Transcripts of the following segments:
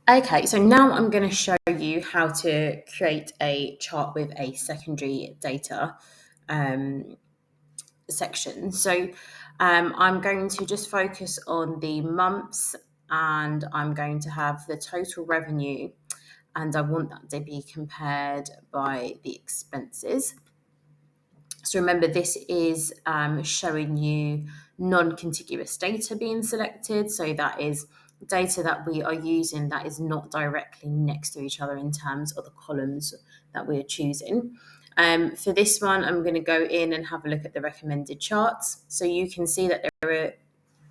Okay, so now I'm going to show you how to create a chart with a secondary data um, section. So I'm going to just focus on the months, and I'm going to have the total revenue, and I want that to be compared by the expenses. So remember, this is showing you non-contiguous data being selected. So that is data that we are using that is not directly next to each other in terms of the columns that we are choosing. For this one, I'm going to go in and have a look at the recommended charts. So you can see that there are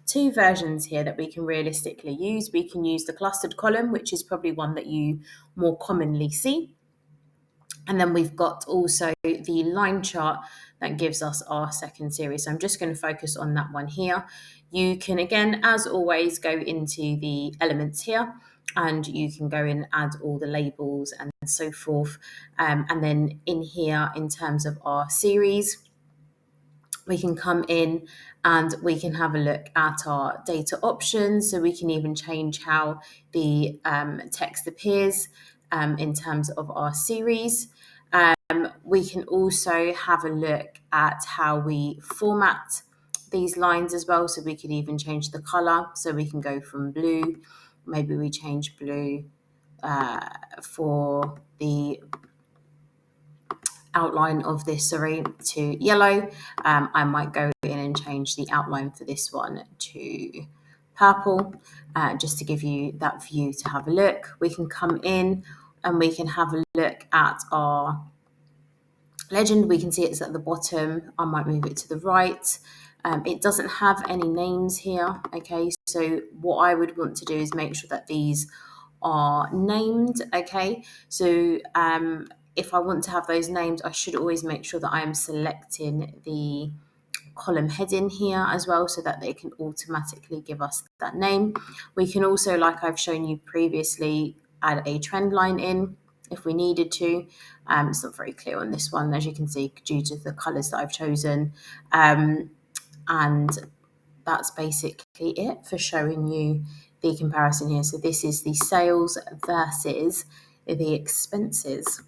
two versions here that we can realistically use. We can use the clustered column, which is probably one that you more commonly see. And then we've got also the line chart that gives us our second series. So I'm just going to focus on that one here. You can, again, as always, go into the elements here, and you can go and add all the labels and so forth. And then in here, in terms of our series, we can come in and we can have a look at our data options. So we can even change how the text appears in terms of our series. We can also have a look at how we format these lines as well. So we could even change the color. So we can go from blue, maybe we change blue for the outline of this, to yellow. I might go in and change the outline for this one to purple, just to give you that view to have a look. We can come in and we can have a look at our legend. We can see it's at the bottom. I might move it to the right. It doesn't have any names here. Okay, so what I would want to do is make sure that these are named. Okay, so if I want to have those named, I should always make sure that I am selecting the column heading here as well, so that they can automatically give us that name. We can also, like I've shown you previously, add a trend line in if we needed to. It's not very clear on this one, as you can see, due to the colours that I've chosen. And that's basically it for showing you the comparison here. So this is the sales versus the expenses.